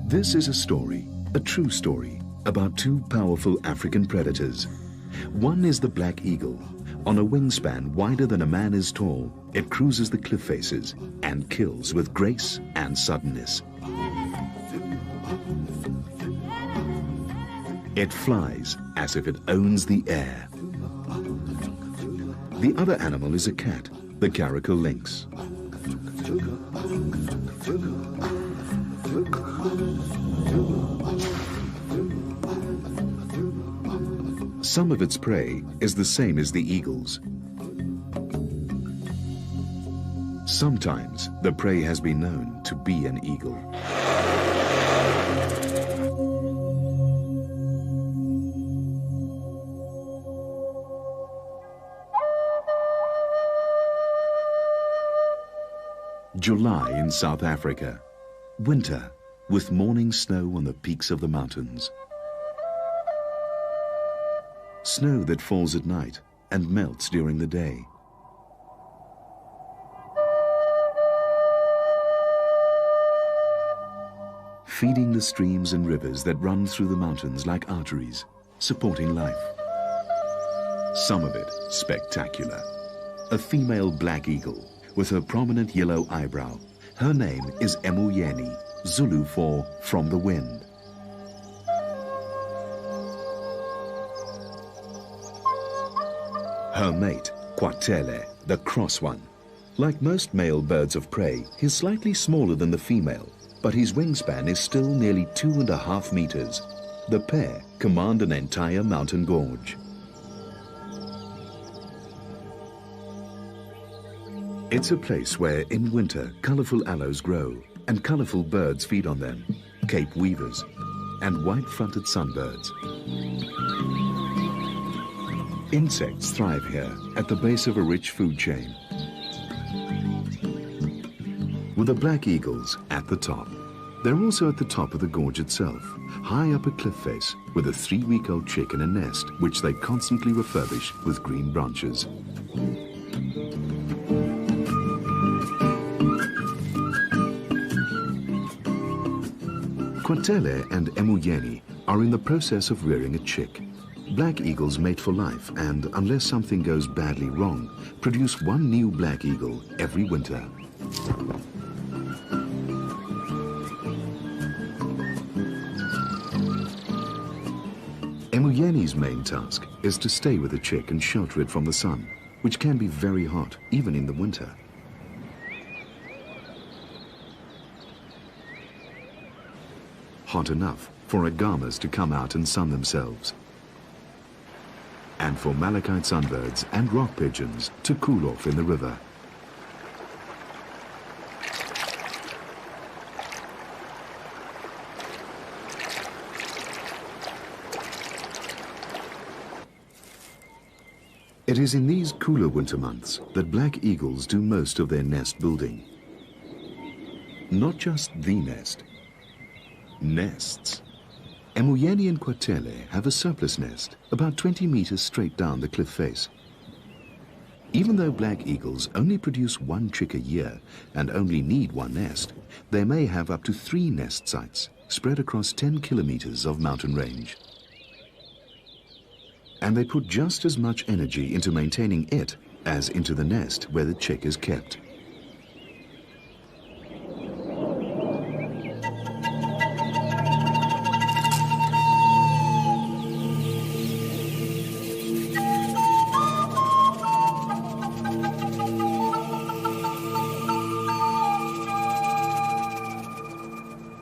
This is a story, a true story, about two powerful African predators. One is the black eagle. On a wingspan wider than a man is tall, it cruises the cliff faces and kills with grace and suddenness. It flies as if it owns the air. The other animal is a cat, the caracal lynx. Some of its prey is the same as the eagle's. Sometimes the prey has been known to be an eagle. July in South Africa. Winter, with morning snow on the peaks of the mountains. Snow that falls at night and melts during the day. Feeding the streams and rivers that run through the mountains like arteries, supporting life. Some of it spectacular. A female black eagle with her prominent yellow eyebrow. Her name is Emuyeni, Zulu for from the wind. Her mate, Kwatele, the cross one. Like most male birds of prey, he's slightly smaller than the female, but his wingspan is still nearly 2.5 meters. The pair command an entire mountain gorge. It's a place where, in winter, colorful aloes grow and colorful birds feed on them, Cape weavers and white-fronted sunbirds. Insects thrive here at the base of a rich food chain, with the black eagles at the top. They're also at the top of the gorge itself, high up a cliff face, with a 3-week-old chick in a nest, which they constantly refurbish with green branches. Kwatele and Emuyeni are in the process of rearing a chick. Black eagles mate for life and, unless something goes badly wrong, produce one new black eagle every winter. Emuyeni's main task is to stay with the chick and shelter it from the sun, which can be very hot, even in the winter. Hot enough for agamas to come out and sun themselves, and for malachite sunbirds and rock pigeons to cool off in the river. It is in these cooler winter months that black eagles do most of their nest building. Not just the nest. Nests. Emuyeni and Kwatele have a surplus nest, about 20 meters straight down the cliff face. Even though black eagles only produce one chick a year and only need one nest, they may have up to 3 nest sites spread across 10 kilometers of mountain range. And they put just as much energy into maintaining it as into the nest where the chick is kept.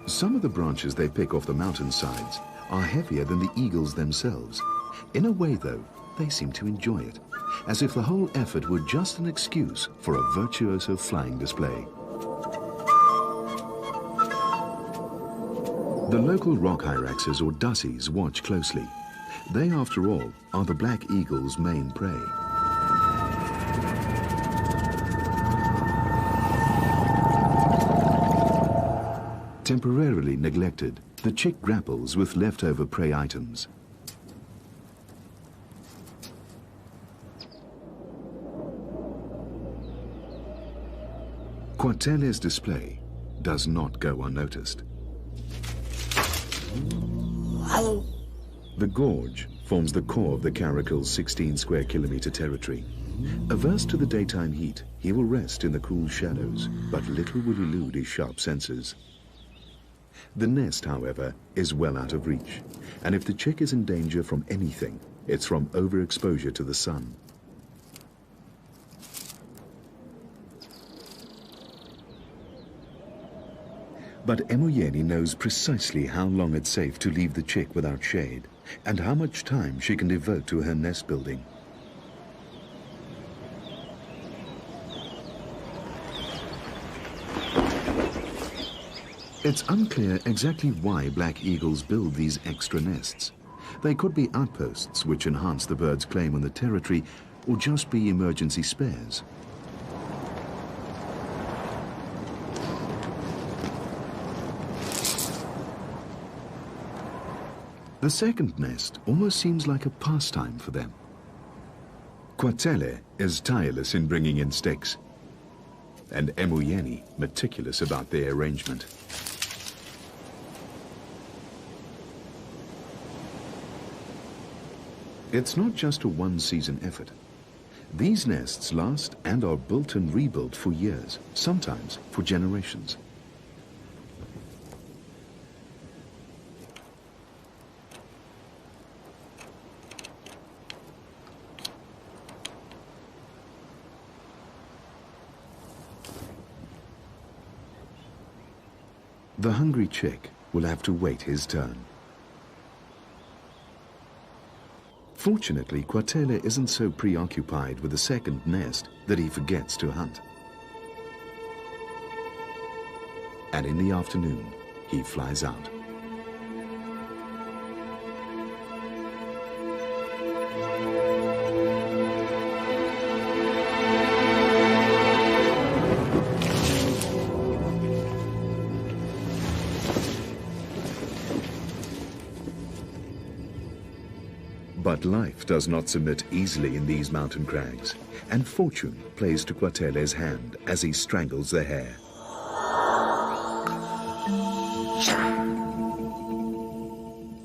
Some of the branches they pick off the mountainsides are heavier than the eagles themselves. In a way, though, they seem to enjoy it, as if the whole effort were just an excuse for a virtuoso flying display. The local rock hyraxes or dussies watch closely. They, after all, are the black eagle's main prey. Temporarily neglected, the chick grapples with leftover prey items. Kwatele's display does not go unnoticed. The gorge forms the core of the caracal's 16 square kilometer territory. Averse to the daytime heat, he will rest in the cool shadows, but little will elude his sharp senses. The nest, however, is well out of reach, and if the chick is in danger from anything, it's from overexposure to the sun. But Emoyeni knows precisely how long it's safe to leave the chick without shade, and how much time she can devote to her nest building. It's unclear exactly why black eagles build these extra nests. They could be outposts which enhance the bird's claim on the territory, or just be emergency spares. The second nest almost seems like a pastime for them. Kwatele is tireless in bringing in sticks, and Emoyeni meticulous about their arrangement. It's not just a one-season effort. These nests last and are built and rebuilt for years, sometimes for generations. The hungry chick will have to wait his turn. Fortunately, Kwatele isn't so preoccupied with the second nest that he forgets to hunt. And in the afternoon, he flies out. But life does not submit easily in these mountain crags, and fortune plays to Kwatele's hand as he strangles the hare.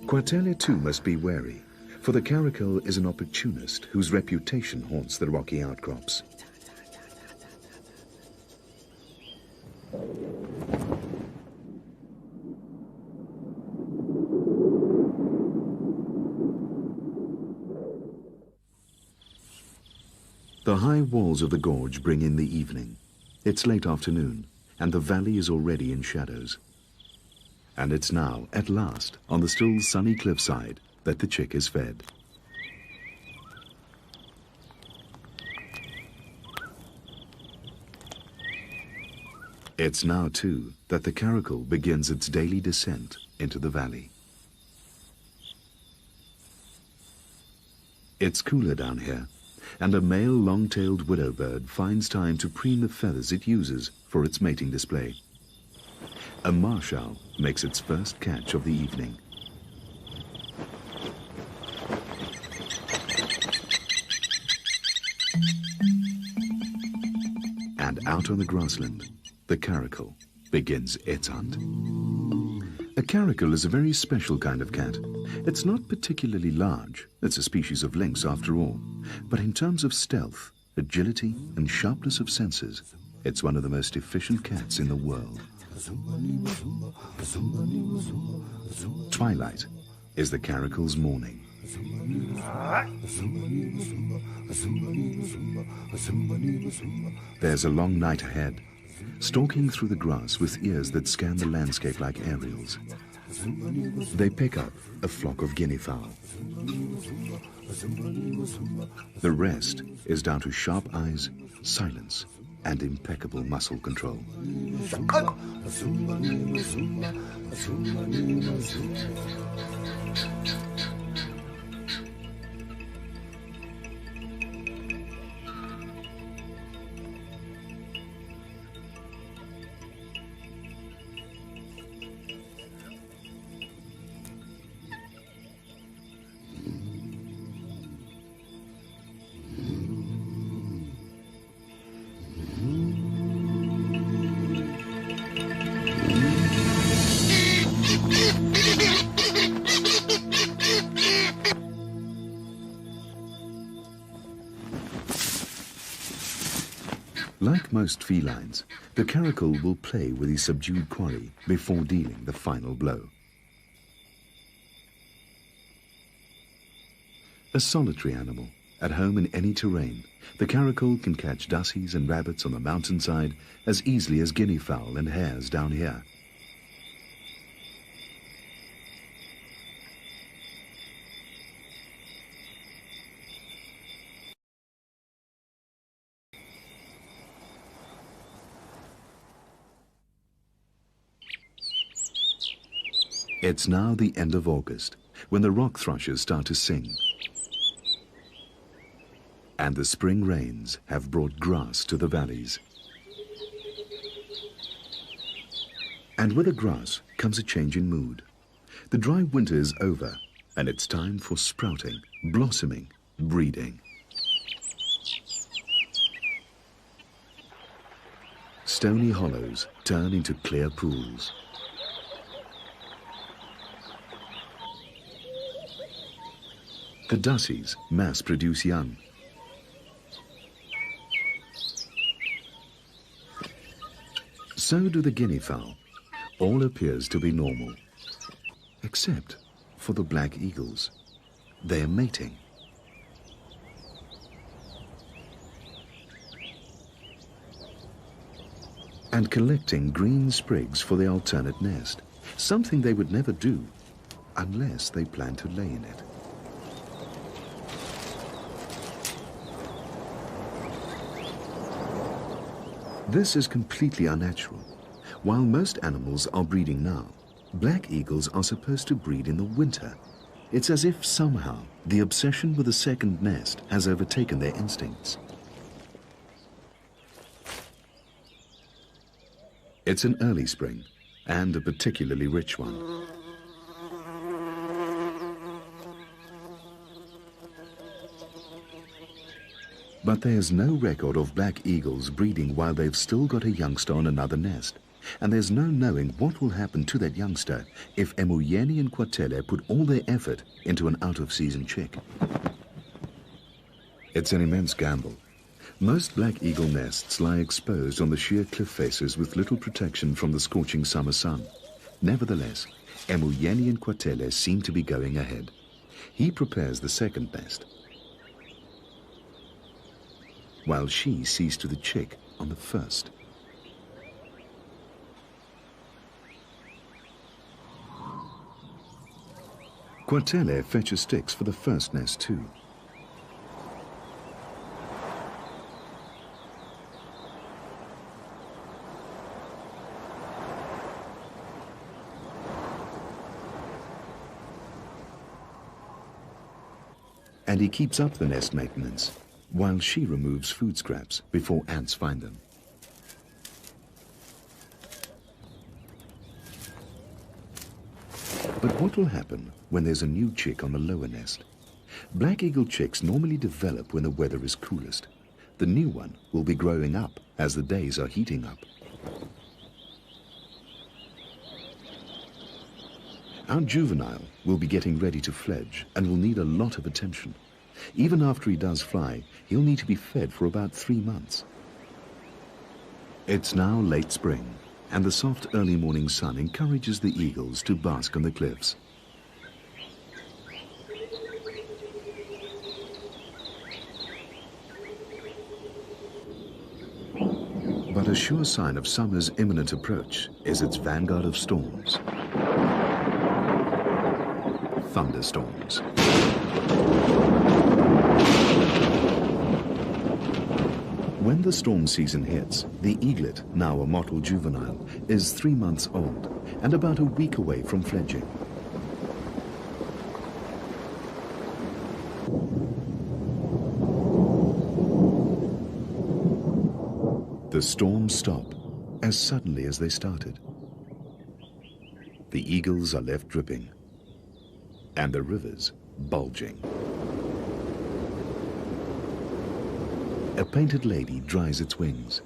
Kwatele too must be wary, for the caracal is an opportunist whose reputation haunts the rocky outcrops. The high walls of the gorge bring in the evening. It's late afternoon, and the valley is already in shadows. And it's now, at last, on the still sunny cliffside, that the chick is fed. It's now, too, that the caracal begins its daily descent into the valley. It's cooler down here, and a male long-tailed widow bird finds time to preen the feathers it uses for its mating display. A marsh owl makes its first catch of the evening. And out on the grassland, the caracal begins its hunt. A caracal is a very special kind of cat. It's not particularly large, it's a species of lynx after all, but in terms of stealth, agility and sharpness of senses, it's one of the most efficient cats in the world. Twilight is the caracal's morning. There's a long night ahead, stalking through the grass with ears that scan the landscape like aerials. They pick up a flock of guinea fowl. The rest is down to sharp eyes, silence, and impeccable muscle control. Like most felines, the caracal will play with his subdued quarry before dealing the final blow. A solitary animal, at home in any terrain, the caracal can catch dassies and rabbits on the mountainside as easily as guinea fowl and hares down here. It's now the end of August, when the rock thrushes start to sing. And the spring rains have brought grass to the valleys. And with the grass comes a change in mood. The dry winter is over, and it's time for sprouting, blossoming, breeding. Stony hollows turn into clear pools. The dassies mass produce young. So do the guinea fowl. All appears to be normal, except for the black eagles. They are mating. And collecting green sprigs for the alternate nest, something they would never do unless they plan to lay in it. This is completely unnatural. While most animals are breeding now, black eagles are supposed to breed in the winter. It's as if somehow the obsession with a second nest has overtaken their instincts. It's an early spring, and a particularly rich one. But there's no record of black eagles breeding while they've still got a youngster on another nest. And there's no knowing what will happen to that youngster if Emuyeni and Kwatele put all their effort into an out-of-season chick. It's an immense gamble. Most black eagle nests lie exposed on the sheer cliff faces with little protection from the scorching summer sun. Nevertheless, Emuyeni and Kwatele seem to be going ahead. He prepares the second nest, while she sees to the chick on the first. Kwatele fetches sticks for the first nest too. And he keeps up the nest maintenance, while she removes food scraps before ants find them. But what will happen when there's a new chick on the lower nest? Black eagle chicks normally develop when the weather is coolest. The new one will be growing up as the days are heating up. Our juvenile will be getting ready to fledge and will need a lot of attention. Even after he does fly, he'll need to be fed for about 3 months. It's now late spring, and the soft early morning sun encourages the eagles to bask on the cliffs. But a sure sign of summer's imminent approach is its vanguard of storms. Thunderstorms. When the storm season hits, the eaglet, now a mottled juvenile, is 3 months old and about a week away from fledging. The storms stop as suddenly as they started. The eagles are left dripping, and the rivers bulging. A painted lady dries its wings.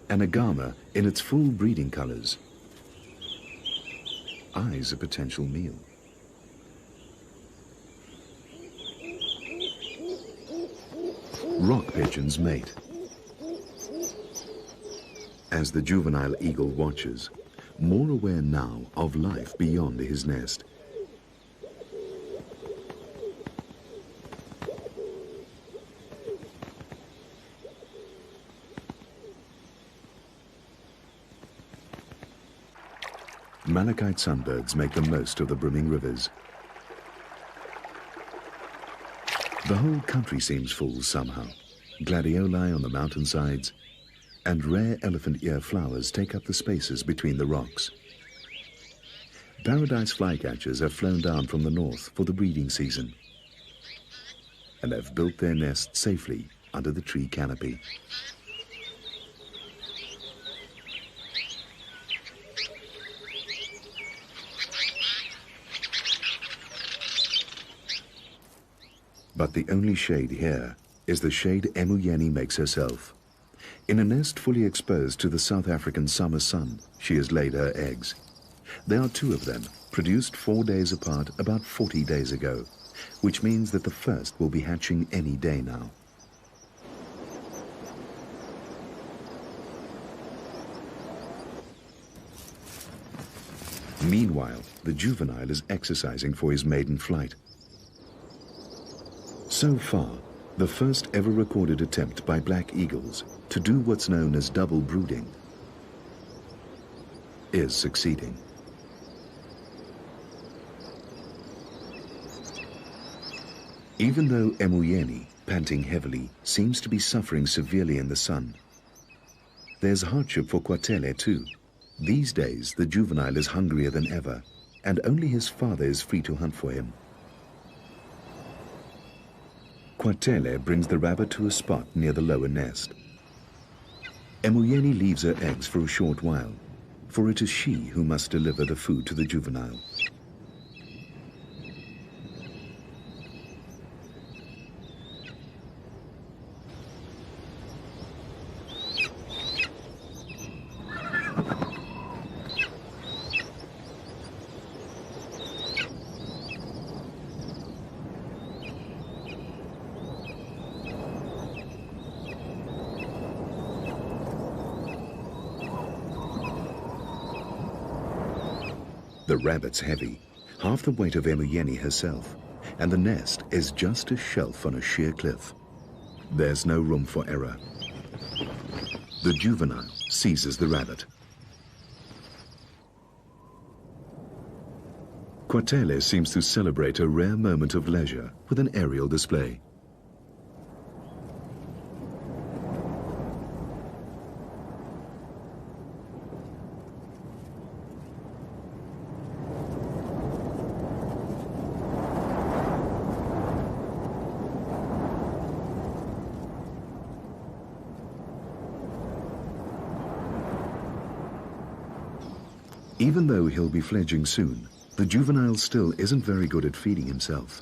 An agama in its full breeding colors eyes a potential meal. rock pigeons mate. As the juvenile eagle watches, more aware now of life beyond his nest. Malachite sunbirds make the most of the brimming rivers. The whole country seems full somehow. Gladioli on the mountainsides, and rare elephant ear flowers take up the spaces between the rocks. Paradise flycatchers have flown down from the north for the breeding season and have built their nests safely under the tree canopy. But the only shade here is the shade Emuyeni makes herself. In a nest fully exposed to the South African summer sun, she has laid her eggs. There are 2 of them, produced 4 days apart about 40 days ago, which means that the first will be hatching any day now. Meanwhile, the juvenile is exercising for his maiden flight. So far, the first ever recorded attempt by black eagles to do what's known as double brooding is succeeding. Even though Emuyeni, panting heavily, seems to be suffering severely in the sun, there's hardship for Kwatele too. These days, the juvenile is hungrier than ever, and only his father is free to hunt for him. Kwatele brings the rabbit to a spot near the lower nest. Emuyeni leaves her eggs for a short while, for it is she who must deliver the food to the juvenile. The rabbit's heavy, half the weight of Emuyeni herself, and the nest is just a shelf on a sheer cliff. There's no room for error. The juvenile seizes the rabbit. Kwatele seems to celebrate a rare moment of leisure with an aerial display. Even though he'll be fledging soon, the juvenile still isn't very good at feeding himself.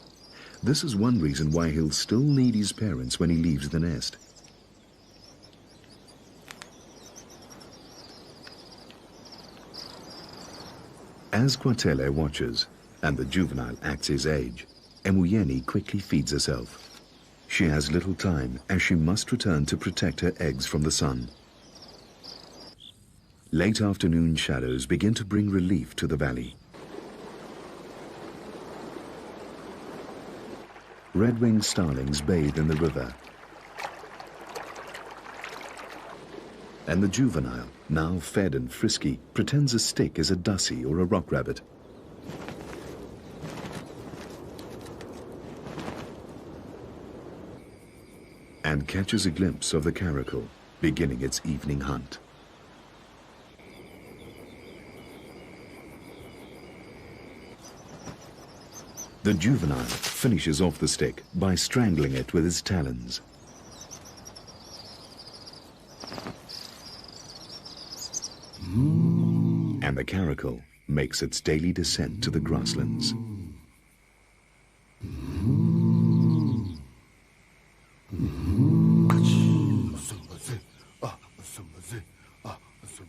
This is one reason why he'll still need his parents when he leaves the nest. As Kwatele watches, and the juvenile acts his age, Emuyeni quickly feeds herself. She has little time, as she must return to protect her eggs from the sun. Late afternoon shadows begin to bring relief to the valley. Red-winged starlings bathe in the river. And the juvenile, now fed and frisky, pretends a stick is a dussie or a rock rabbit. And catches a glimpse of the caracal, beginning its evening hunt. The juvenile finishes off the stick by strangling it with his talons. And the caracal makes its daily descent to the grasslands.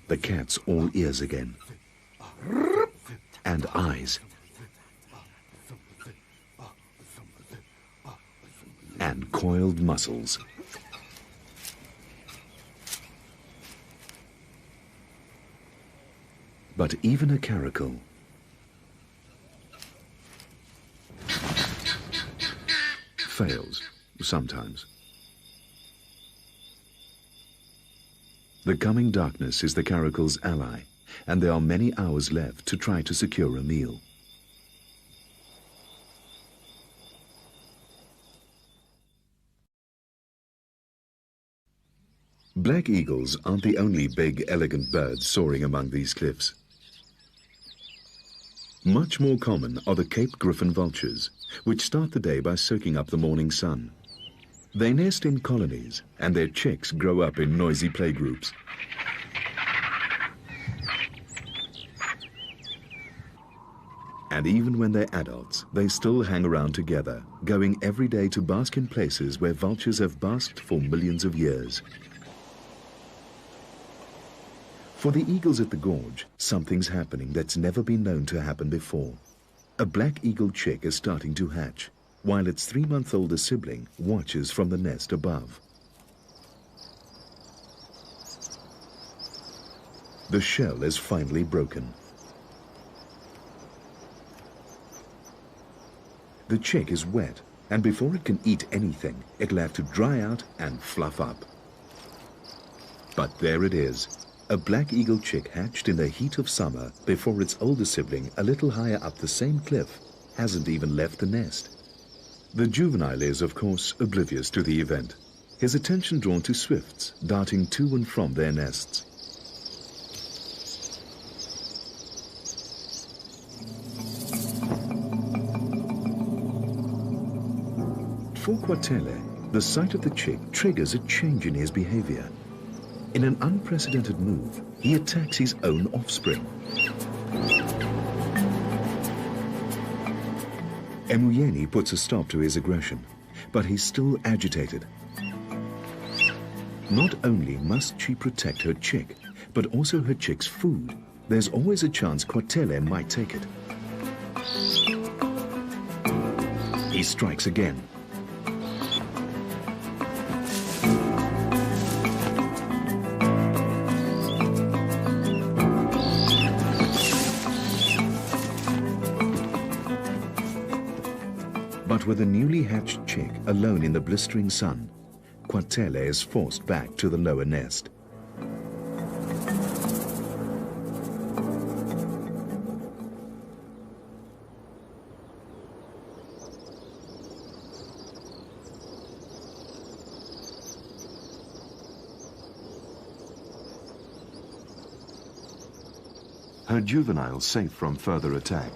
The cat's all ears again, and eyes, and coiled muscles. But even a caracal fails sometimes. The coming darkness is the caracal's ally, and there are many hours left to try to secure a meal. Black eagles aren't the only big, elegant birds soaring among these cliffs. Much more common are the Cape griffon vultures, which start the day by soaking up the morning sun. They nest in colonies, and their chicks grow up in noisy playgroups. And even when they're adults, they still hang around together, going every day to bask in places where vultures have basked for millions of years. For the eagles at the gorge, something's happening that's never been known to happen before. A black eagle chick is starting to hatch, while its 3-month-older sibling watches from the nest above. The shell is finally broken. The chick is wet, and before it can eat anything, it'll have to dry out and fluff up. But there it is, a black eagle chick hatched in the heat of summer before its older sibling, a little higher up the same cliff, hasn't even left the nest. The juvenile is, of course, oblivious to the event, his attention drawn to swifts darting to and from their nests. For Quatele, the sight of the chick triggers a change in his behavior. In an unprecedented move, he attacks his own offspring. Emuyeni puts a stop to his aggression, but he's still agitated. Not only must she protect her chick, but also her chick's food. There's always a chance Quatele might take it. He strikes again. But with a newly hatched chick alone in the blistering sun, Quatele is forced back to the lower nest. Her juvenile safe from further attack,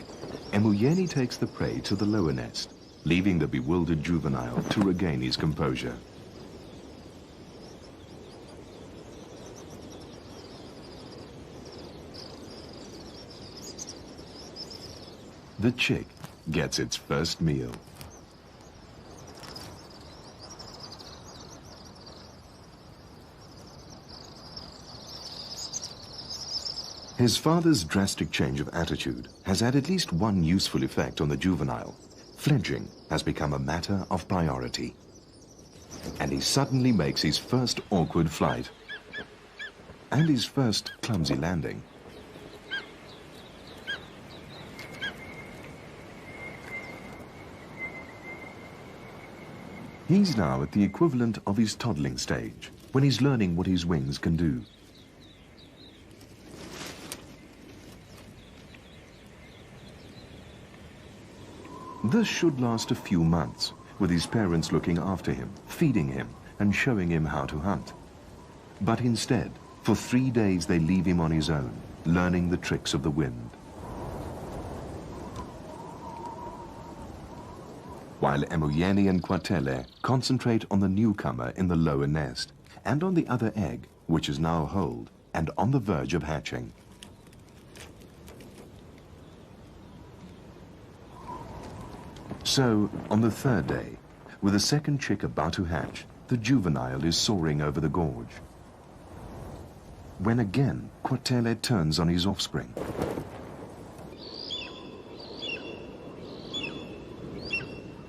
Emuyeni takes the prey to the lower nest, leaving the bewildered juvenile to regain his composure. The chick gets its first meal. His father's drastic change of attitude has had at least one useful effect on the juvenile. Fledging has become a matter of priority. And he suddenly makes his first awkward flight. And his first clumsy landing. He's now at the equivalent of his toddling stage, when he's learning what his wings can do. This should last a few months, with his parents looking after him, feeding him, and showing him how to hunt. But instead, for 3 days they leave him on his own, learning the tricks of the wind. While Emuyeni and Quatele concentrate on the newcomer in the lower nest, and on the other egg, which is now whole, and on the verge of hatching. So, on the 3rd day, with the second chick about to hatch, the juvenile is soaring over the gorge. When again, Quatele turns on his offspring.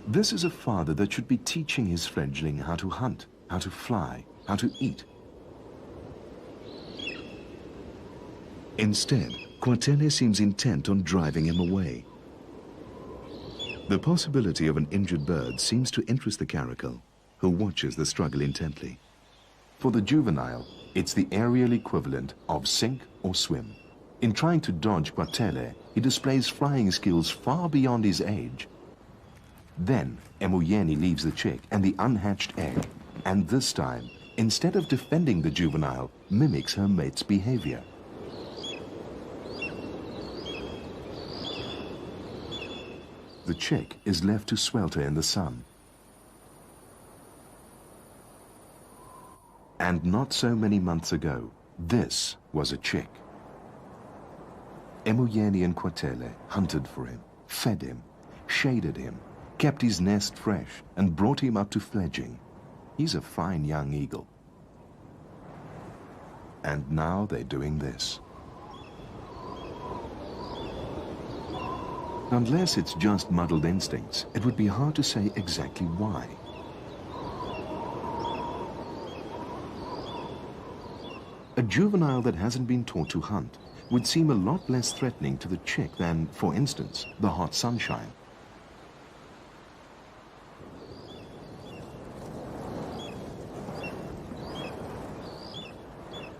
This is a father that should be teaching his fledgling how to hunt, how to fly, how to eat. Instead, Quartele seems intent on driving him away. The possibility of an injured bird seems to interest the caracal, who watches the struggle intently. For the juvenile, it's the aerial equivalent of sink or swim. In trying to dodge Quartele, he displays flying skills far beyond his age. Then, Emoyeni leaves the chick and the unhatched egg, and this time, instead of defending the juvenile, mimics her mate's behavior. The chick is left to swelter in the sun. And not so many months ago, this was a chick. Emoyeni and Quartele hunted for him, fed him, shaded him, kept his nest fresh, and brought him up to fledging. He's a fine young eagle. And now they're doing this. Unless it's just muddled instincts, it would be hard to say exactly why. A juvenile that hasn't been taught to hunt would seem a lot less threatening to the chick than, for instance, the hot sunshine.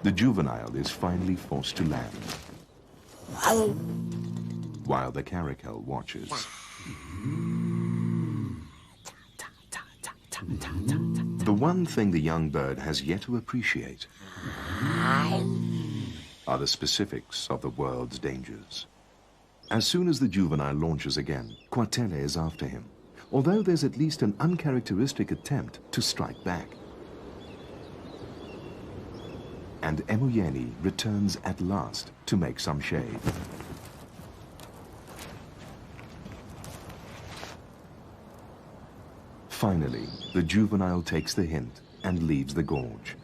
The juvenile is finally forced to land, while the caracal watches. The one thing the young bird has yet to appreciate are the specifics of the world's dangers. As soon as the juvenile launches again, Quartele is after him, although there's at least an uncharacteristic attempt to strike back. And Emoyeni returns at last to make some shade. Finally, the juvenile takes the hint and leaves the gorge,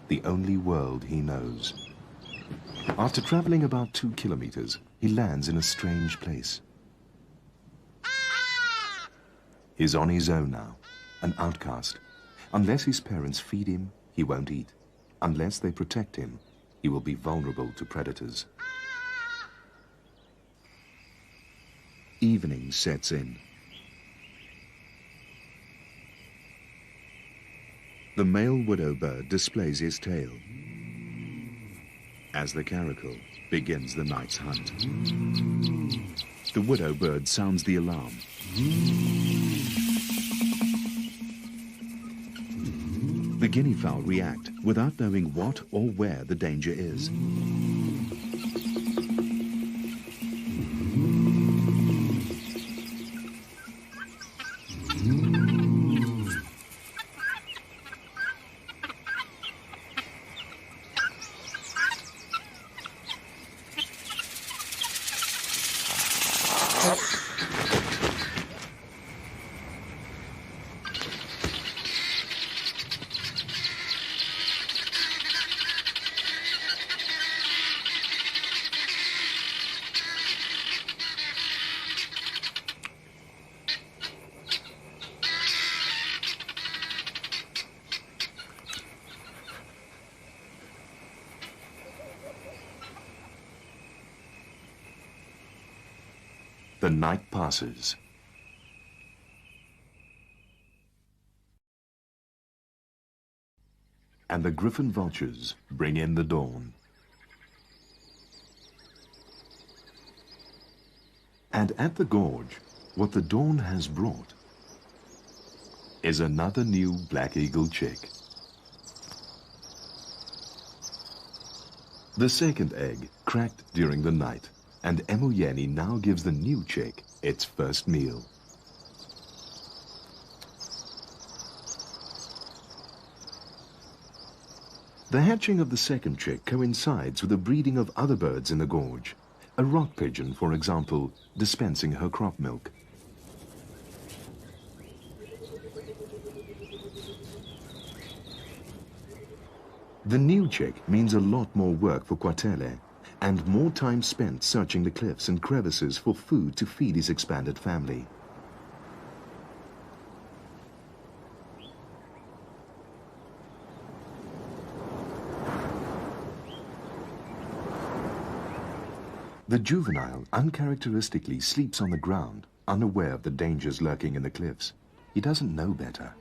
the only world he knows. After traveling about 2 kilometers, he lands in a strange place. He's on his own now, an outcast. Unless his parents feed him, he won't eat. Unless they protect him, he will be vulnerable to predators. Evening sets in. The male widow bird displays his tail as the caracal begins the night's hunt. The widow bird sounds the alarm. The guinea fowl react without knowing what or where the danger is. The night passes. And the griffon vultures bring in the dawn. And at the gorge, what the dawn has brought is another new black eagle chick. The second egg cracked during the night, and Emoyeni now gives the new chick its first meal. The hatching of the second chick coincides with the breeding of other birds in the gorge. A rock pigeon, for example, dispensing her crop milk. The new chick means a lot more work for Quartele, and more time spent searching the cliffs and crevices for food to feed his expanded family. The juvenile uncharacteristically sleeps on the ground, unaware of the dangers lurking in the cliffs. He doesn't know better.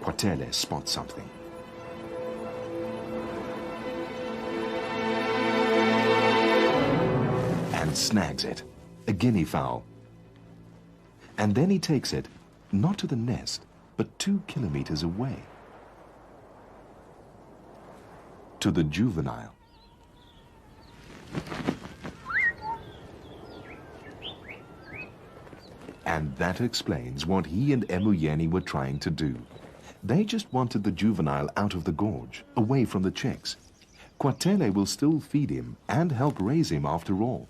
Quatele spots something. And snags it, a guinea fowl. And then he takes it, not to the nest, but 2 kilometers away. To the juvenile. And that explains what he and Emuyeni were trying to do. They just wanted the juvenile out of the gorge, away from the chicks. Quatele will still feed him and help raise him after all.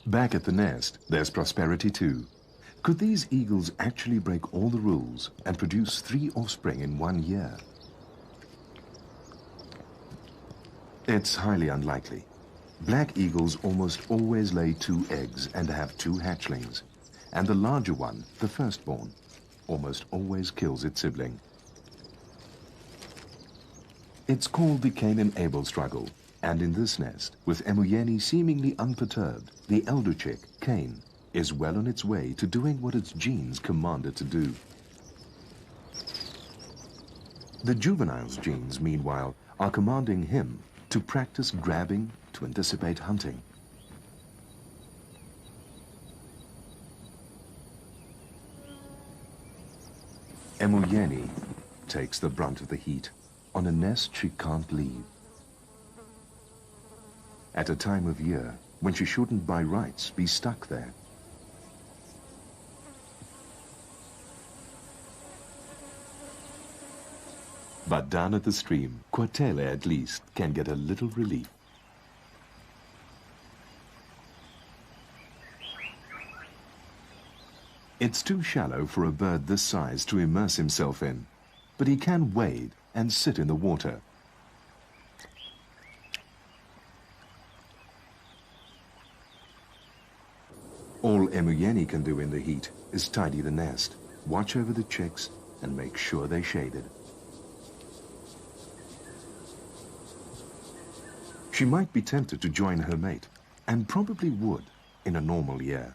Back at the nest, there's prosperity too. Could these eagles actually break all the rules and produce 3 offspring in 1 year? It's highly unlikely. Black eagles almost always lay 2 eggs and have 2 hatchlings. And the larger one, the firstborn, almost always kills its sibling. It's called the Cain-and-Abel struggle. And in this nest, with Emuyeni seemingly unperturbed, the elder chick, Cain, is well on its way to doing what its genes command it to do. The juvenile's genes, meanwhile, are commanding him to practice grabbing, to anticipate hunting. Emuyeni takes the brunt of the heat on a nest she can't leave. At a time of year when she shouldn't by rights be stuck there. But down at the stream, Quatele at least can get a little relief. It's too shallow for a bird this size to immerse himself in, but he can wade and sit in the water. All Emuyeni can do in the heat is tidy the nest, watch over the chicks, and make sure they're shaded. She might be tempted to join her mate, and probably would in a normal year.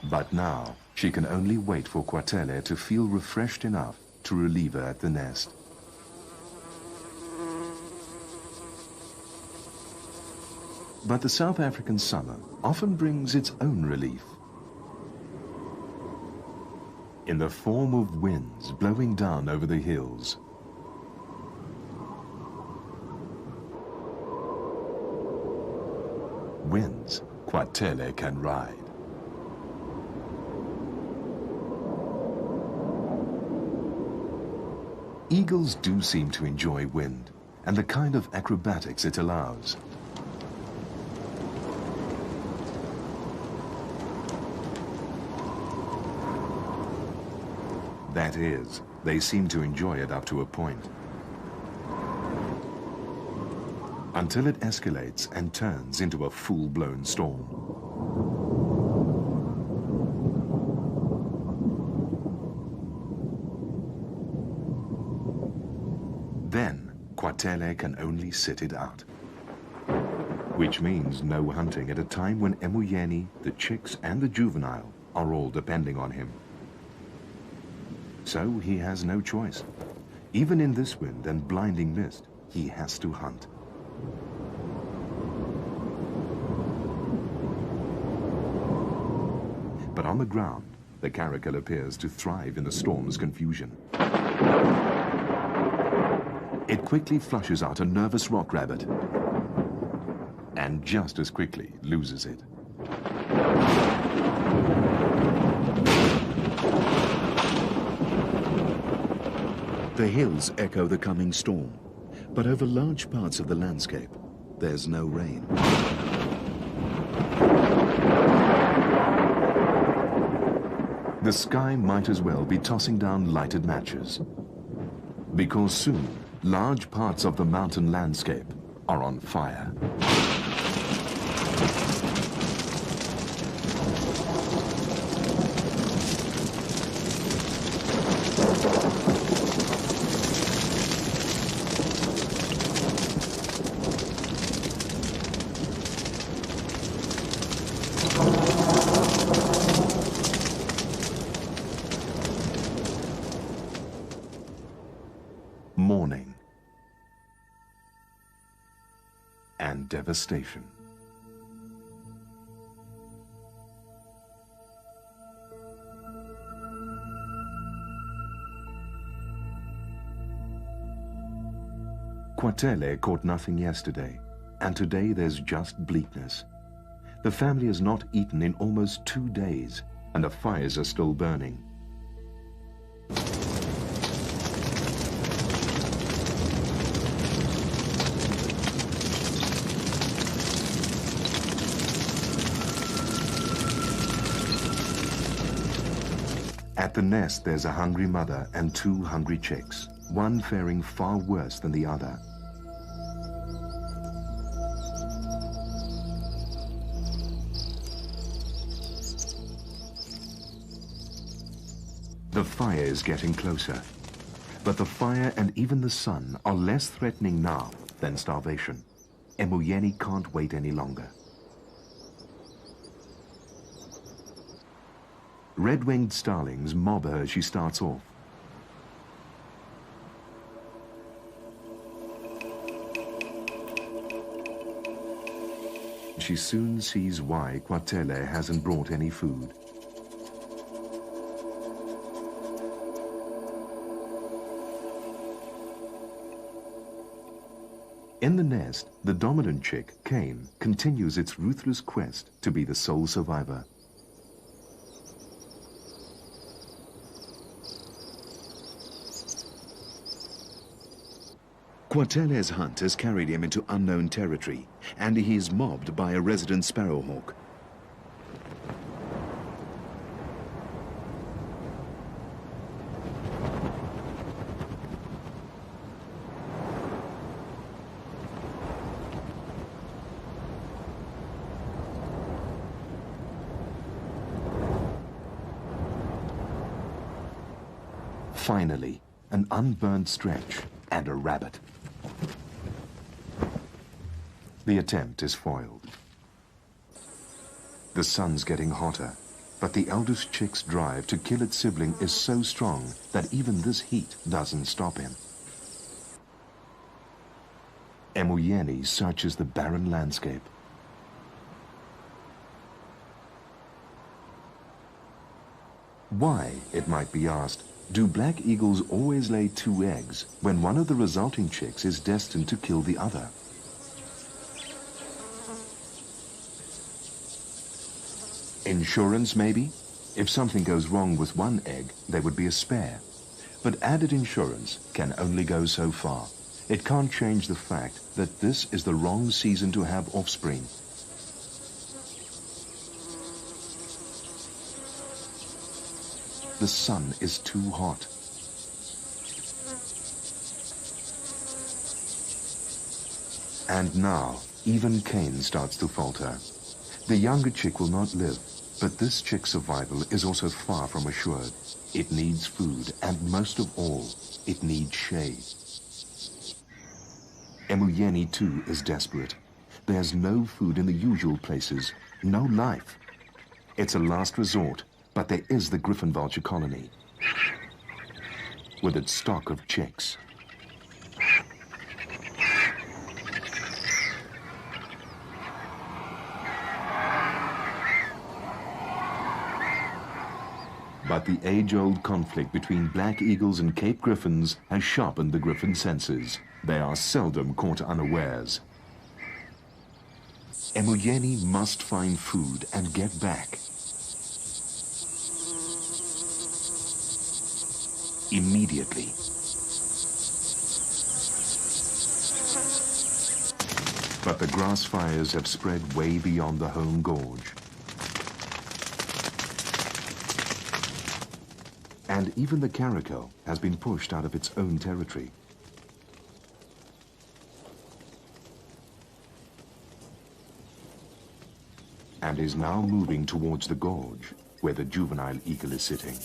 But now, she can only wait for Quatele to feel refreshed enough to relieve her at the nest. But the South African summer often brings its own relief. In the form of winds blowing down over the hills. Winds Quatele can ride. Eagles do seem to enjoy wind and the kind of acrobatics it allows. That is, they seem to enjoy it up to a point. Until it escalates and turns into a full-blown storm. Then, Quatele can only sit it out. Which means no hunting at a time when Emuyeni, the chicks and the juvenile are all depending on him. So he has no choice. Even in this wind and blinding mist, he has to hunt. But on the ground, the caracal appears to thrive in the storm's confusion. It quickly flushes out a nervous rock rabbit, and just as quickly loses it. The hills echo the coming storm, but over large parts of the landscape, there's no rain. The sky might as well be tossing down lighted matches, because soon, large parts of the mountain landscape are on fire. mourning, and devastation. Quatele caught nothing yesterday, and today there's just bleakness. The family has not eaten in almost 2 days, and the fires are still burning. At the nest, there's a hungry mother and 2 hungry chicks, one faring far worse than the other. The fire is getting closer, but the fire and even the sun are less threatening now than starvation. Emuyeni can't wait any longer. Red-winged starlings mob her as she starts off. She soon sees why Quatele hasn't brought any food. In the nest, the dominant chick, Cain, continues its ruthless quest to be the sole survivor. Quatele's hunt has carried him into unknown territory, and he is mobbed by a resident sparrowhawk. Finally, an unburned stretch and a rabbit. The attempt is foiled. The sun's getting hotter, but the eldest chick's drive to kill its sibling is so strong that even this heat doesn't stop him. Emuyeni searches the barren landscape. Why, it might be asked, do black eagles always lay 2 eggs when one of the resulting chicks is destined to kill the other? Insurance, maybe? If something goes wrong with one egg, there would be a spare. But added insurance can only go so far. It can't change the fact that this is the wrong season to have offspring. The sun is too hot. And now, even Cain starts to falter. The younger chick will not live, but this chick's survival is also far from assured. It needs food, and most of all, it needs shade. Emuyeni too is desperate. There's no food in the usual places, no life. It's a last resort, but there is the griffon vulture colony, with its stock of chicks. But the age-old conflict between black eagles and Cape griffons has sharpened the griffon senses. They are seldom caught unawares. Emuyeni must find food and get back. Immediately. But the grass fires have spread way beyond the home gorge. And even the caracal has been pushed out of its own territory. And is now moving towards the gorge, where the juvenile eagle is sitting.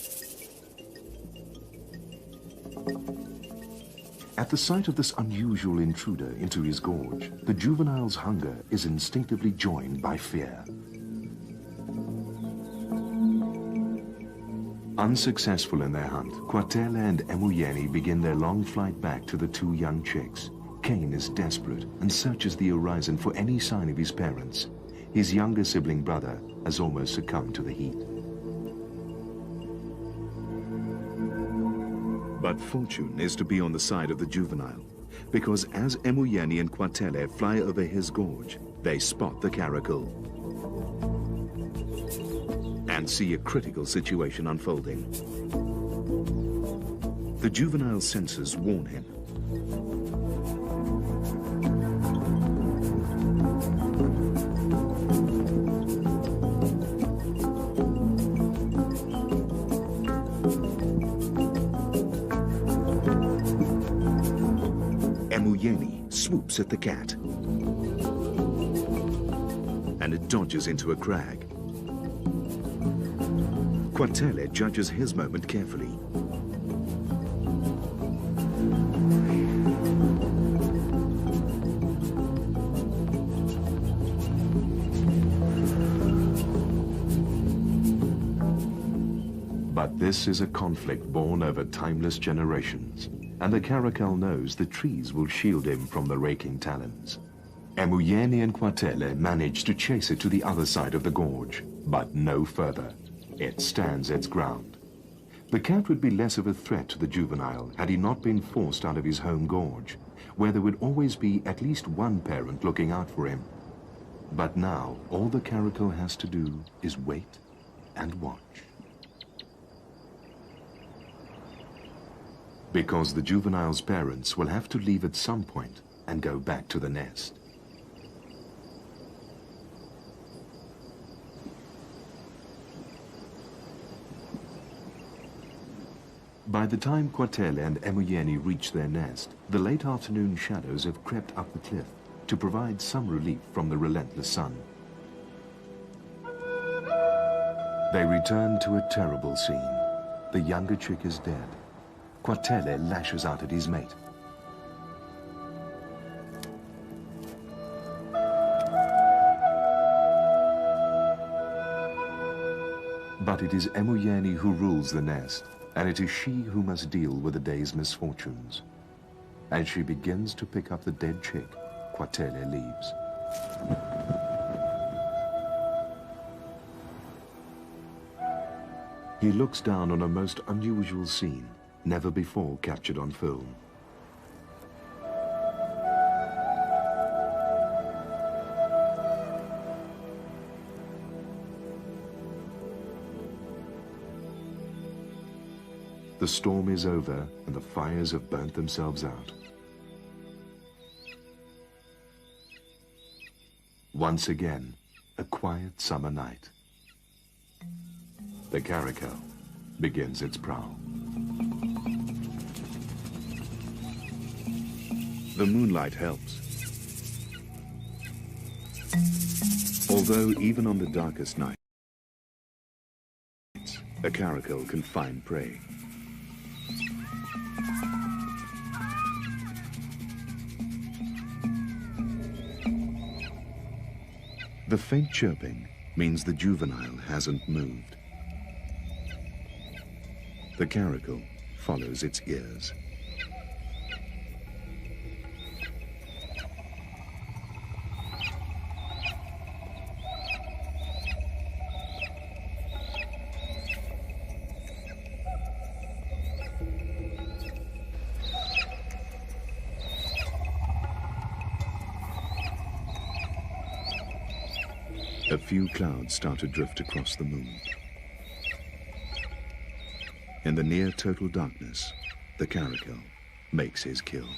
At the sight of this unusual intruder into his gorge, the juvenile's hunger is instinctively joined by fear. Unsuccessful in their hunt, Quatele and Emuyeni begin their long flight back to the two young chicks. Cain is desperate and searches the horizon for any sign of his parents. His younger sibling brother has almost succumbed to the heat. But fortune is to be on the side of the juvenile, because as Emuyeni and Quatele fly over his gorge, they spot the caracal and see a critical situation unfolding. The juvenile's senses warn him. Emuyeni swoops at the cat, and it dodges into a crag. Quatele judges his moment carefully. But this is a conflict born over timeless generations, and the caracal knows the trees will shield him from the raking talons. Emuyeni and Quatele manage to chase it to the other side of the gorge, but no further. It stands its ground. The cat would be less of a threat to the juvenile had he not been forced out of his home gorge, where there would always be at least one parent looking out for him. But now, all the caracal has to do is wait and watch. Because the juvenile's parents will have to leave at some point and go back to the nest. By the time Quatele and Emuyeni reach their nest, the late afternoon shadows have crept up the cliff to provide some relief from the relentless sun. They return to a terrible scene. The younger chick is dead. Quatele lashes out at his mate. But it is Emuyeni who rules the nest, and it is she who must deal with the day's misfortunes. As she begins to pick up the dead chick, Quatele leaves. He looks down on a most unusual scene, never before captured on film. The storm is over and the fires have burnt themselves out. Once again, a quiet summer night. The caracal begins its prowl. The moonlight helps. Although even on the darkest nights, a caracal can find prey. The faint chirping means the juvenile hasn't moved. The caracal follows its ears. A few clouds start to drift across the moon. In the near total darkness, the caracal makes his kill.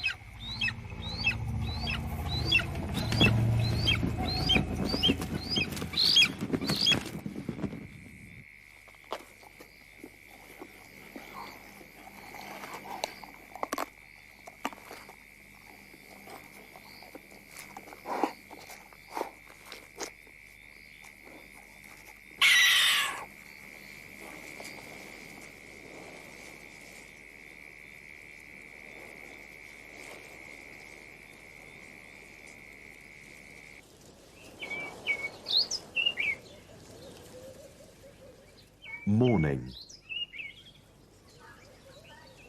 Morning.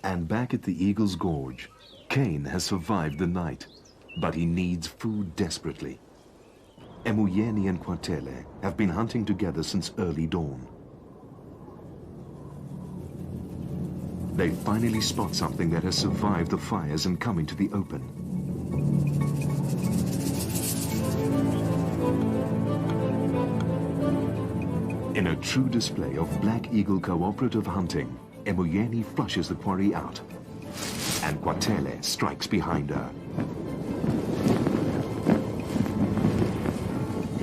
And back at the Eagle's Gorge, Kane has survived the night, but he needs food desperately. Emuyeni and Kwatele have been hunting together since early dawn. They finally spot something that has survived the fires and come into the open. In a true display of Black Eagle cooperative hunting, Emuyeni flushes the quarry out, and Kwatele strikes behind her.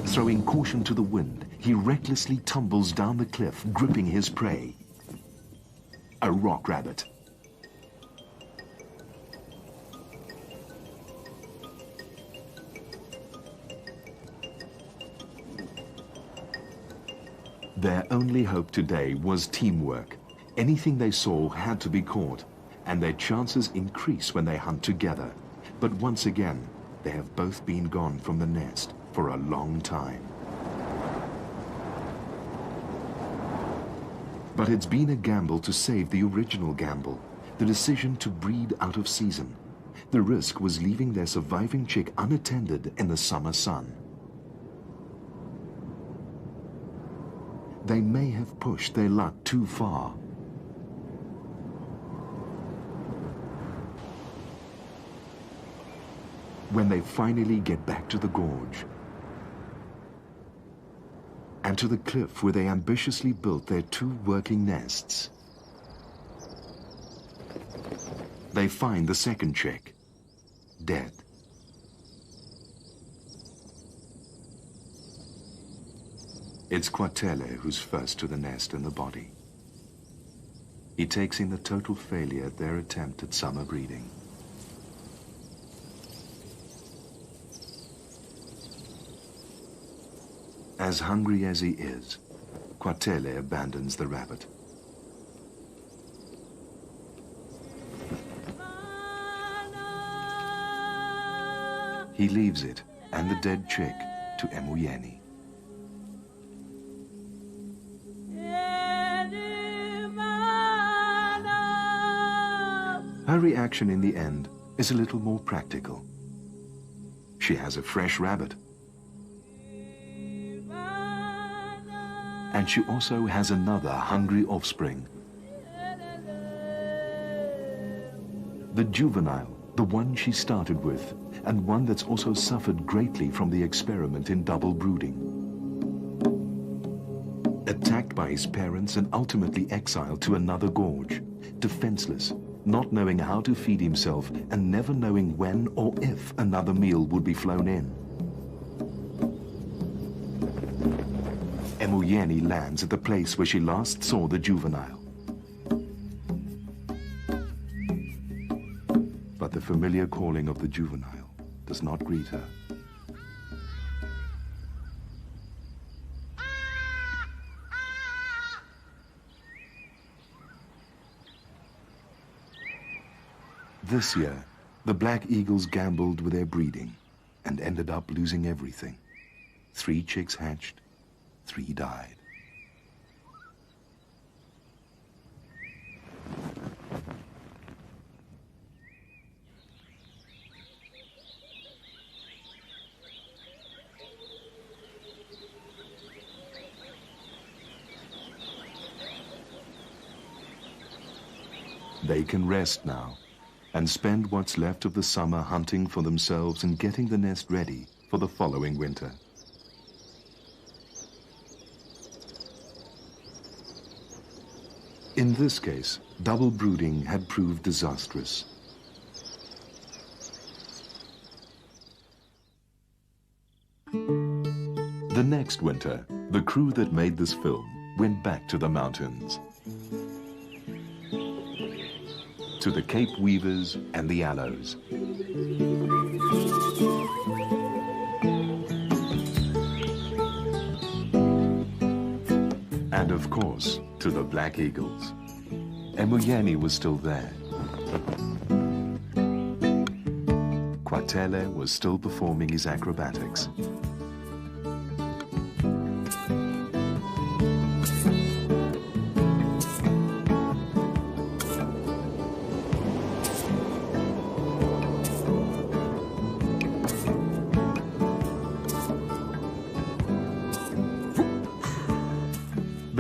Throwing caution to the wind, he recklessly tumbles down the cliff, gripping his prey. A rock rabbit. Their only hope today was teamwork. Anything they saw had to be caught, and their chances increase when they hunt together. But once again, they have both been gone from the nest for a long time. But it's been a gamble to save the original gamble, the decision to breed out of season. The risk was leaving their surviving chick unattended in the summer sun. They may have pushed their luck too far. When they finally get back to the gorge, and to the cliff where they ambitiously built their 2 working nests, they find the second chick, dead. It's Kwatele who's first to the nest and the body. He takes in the total failure at their attempt at summer breeding. As hungry as he is, Kwatele abandons the rabbit. He leaves it and the dead chick to Emuyeni. Her reaction in the end is a little more practical. She has a fresh rabbit. And she also has another hungry offspring. The juvenile, the one she started with, and one that's also suffered greatly from the experiment in double brooding. Attacked by his parents and ultimately exiled to another gorge, defenseless, not knowing how to feed himself and never knowing when or if another meal would be flown in. Emuyeni lands at the place where she last saw the juvenile. But the familiar calling of the juvenile does not greet her. This year, the Black Eagles gambled with their breeding and ended up losing everything. 3 chicks hatched, 3 died. They can rest now and spend what's left of the summer hunting for themselves and getting the nest ready for the following winter. In this case, double brooding had proved disastrous. The next winter, the crew that made this film went back to the mountains. To the Cape Weavers and the Aloes. And of course, to the Black Eagles. Emuyeni was still there. Kwatele was still performing his acrobatics.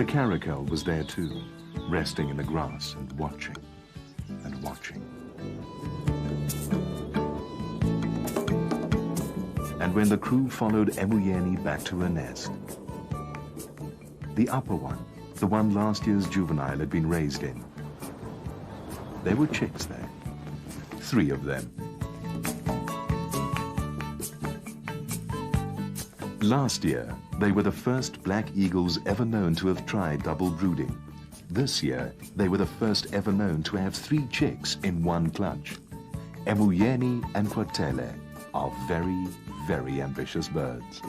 The caracal was there too, resting in the grass and watching and watching. And when the crew followed Emuyeni back to her nest, the upper one, the one last year's juvenile had been raised in, there were chicks there, 3 of them. Last year, they were the first black eagles ever known to have tried double brooding. This year, they were the first ever known to have 3 chicks in one clutch. Emuyeni and Kwatele are very, very ambitious birds.